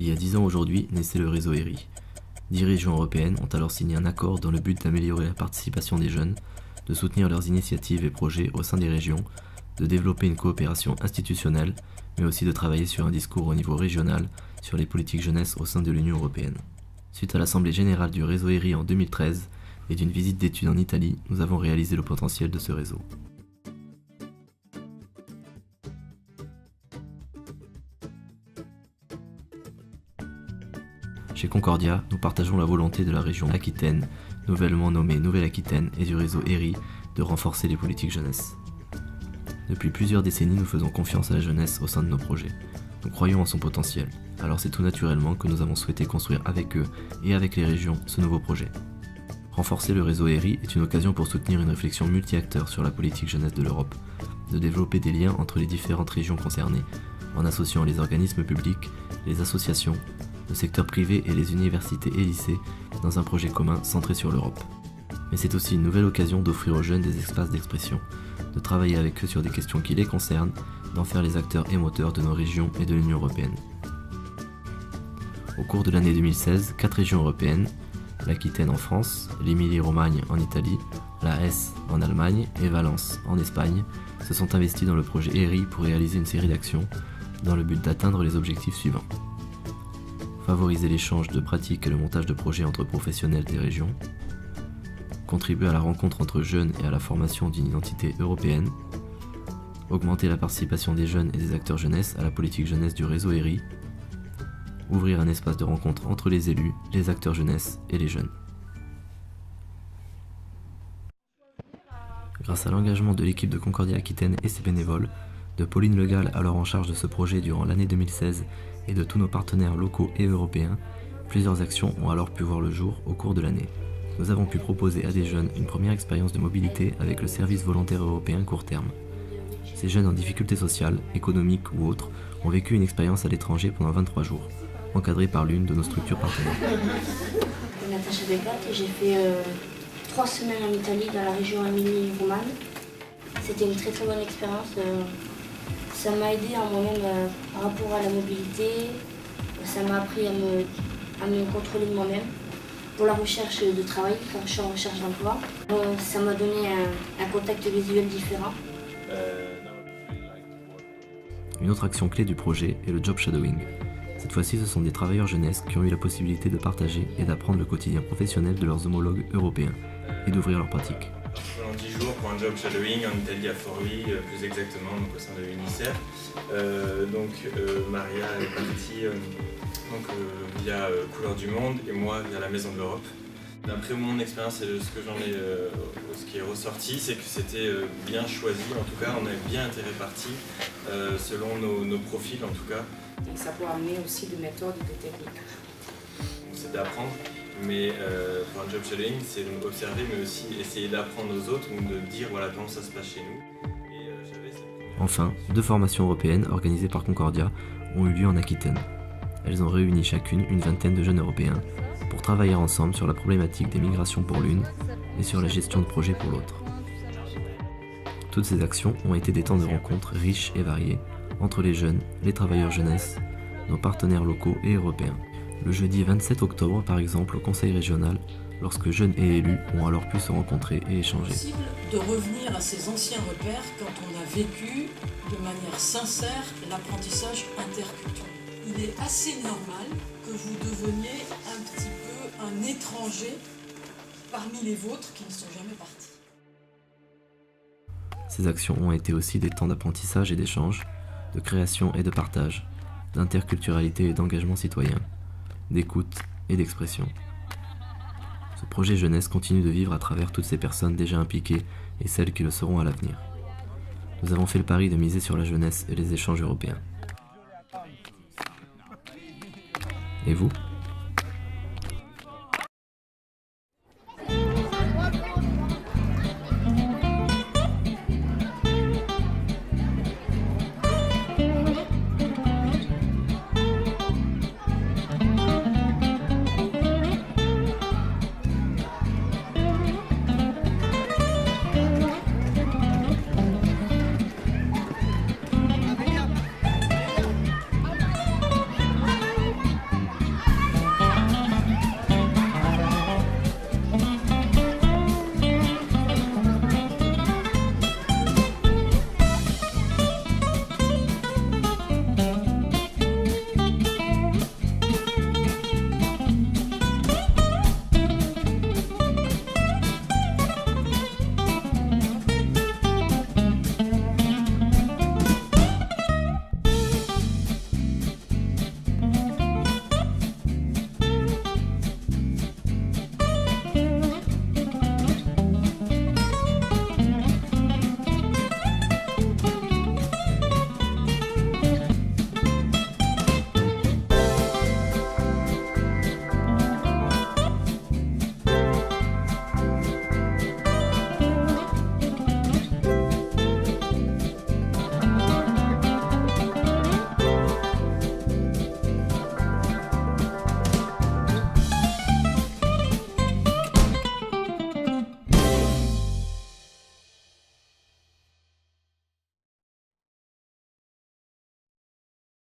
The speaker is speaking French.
Il y a 10 ans aujourd'hui naissait le réseau ERI. 10 régions européennes ont alors signé un accord dans le but d'améliorer la participation des jeunes, de soutenir leurs initiatives et projets au sein des régions, de développer une coopération institutionnelle, mais aussi de travailler sur un discours au niveau régional sur les politiques jeunesse au sein de l'Union européenne. Suite à l'Assemblée générale du réseau ERI en 2013 et d'une visite d'études en Italie, nous avons réalisé le potentiel de ce réseau. Chez Concordia, nous partageons la volonté de la région Aquitaine, nouvellement nommée Nouvelle-Aquitaine, et du réseau ERI de renforcer les politiques jeunesse. Depuis plusieurs décennies, nous faisons confiance à la jeunesse au sein de nos projets. Nous croyons en son potentiel, alors c'est tout naturellement que nous avons souhaité construire avec eux et avec les régions ce nouveau projet. Renforcer le réseau ERI est une occasion pour soutenir une réflexion multi-acteurs sur la politique jeunesse de l'Europe, de développer des liens entre les différentes régions concernées, en associant les organismes publics, les associations, le secteur privé et les universités et lycées dans un projet commun centré sur l'Europe. Mais c'est aussi une nouvelle occasion d'offrir aux jeunes des espaces d'expression, de travailler avec eux sur des questions qui les concernent, d'en faire les acteurs et moteurs de nos régions et de l'Union européenne. Au cours de l'année 2016, 4 régions européennes, l'Aquitaine en France, l'Émilie-Romagne en Italie, la Hesse en Allemagne et Valence en Espagne, se sont investies dans le projet ERI pour réaliser une série d'actions dans le but d'atteindre les objectifs suivants. Favoriser l'échange de pratiques et le montage de projets entre professionnels des régions, contribuer à la rencontre entre jeunes et à la formation d'une identité européenne, augmenter la participation des jeunes et des acteurs jeunesse à la politique jeunesse du réseau ERI, ouvrir un espace de rencontre entre les élus, les acteurs jeunesse et les jeunes. Grâce à l'engagement de l'équipe de Concordia Aquitaine et ses bénévoles, de Pauline Le Gall alors en charge de ce projet durant l'année 2016 et de tous nos partenaires locaux et européens, plusieurs actions ont alors pu voir le jour au cours de l'année. Nous avons pu proposer à des jeunes une première expérience de mobilité avec le service volontaire européen court terme. Ces jeunes en difficulté sociale, économique ou autre ont vécu une expérience à l'étranger pendant 23 jours, encadrée par l'une de nos structures partenaires. Natacha Beccati, j'ai fait 3 semaines en Italie dans la région Émilie-Romagne. C'était une très très bonne expérience. Ça m'a aidé en moi-même par rapport à la mobilité. Ça m'a appris à me contrôler de moi-même pour la recherche de travail quand je suis en recherche d'emploi. Ça m'a donné un contact visuel différent. Une autre action clé du projet est le job shadowing. Cette fois-ci, ce sont des travailleurs jeunesse qui ont eu la possibilité de partager et d'apprendre le quotidien professionnel de leurs homologues européens et d'ouvrir leur pratique. Pendant 10 jours pour un job shadowing en Italie à Forlì, plus exactement donc au sein de l'UNICEF. Maria est partie via Couleurs du Monde et moi via la Maison de l'Europe. D'après mon expérience et ce qui est ressorti, c'est que c'était bien choisi, en tout cas on a bien été répartis selon nos profils en tout cas. Et ça peut amener aussi des méthodes et des techniques. C'est d'apprendre, mais pour un job shadowing, c'est observer mais aussi essayer d'apprendre aux autres ou de dire voilà comment ça se passe chez nous. Enfin, 2 formations européennes organisées par Concordia ont eu lieu en Aquitaine. Elles ont réuni chacune une vingtaine de jeunes européens pour travailler ensemble sur la problématique des migrations pour l'une et sur la gestion de projets pour l'autre. Toutes ces actions ont été des temps de rencontres riches et variés entre les jeunes, les travailleurs jeunesse, nos partenaires locaux et européens. Le jeudi 27 octobre, par exemple, au Conseil régional, lorsque jeunes et élus ont alors pu se rencontrer et échanger. C'est possible de revenir à ces anciens repères quand on a vécu de manière sincère l'apprentissage interculturel. Il est assez normal que vous deveniez un petit peu un étranger parmi les vôtres qui ne sont jamais partis. Ces actions ont été aussi des temps d'apprentissage et d'échange, de création et de partage, d'interculturalité et d'engagement citoyen, d'écoute et d'expression. Ce projet jeunesse continue de vivre à travers toutes ces personnes déjà impliquées et celles qui le seront à l'avenir. Nous avons fait le pari de miser sur la jeunesse et les échanges européens. Et vous ?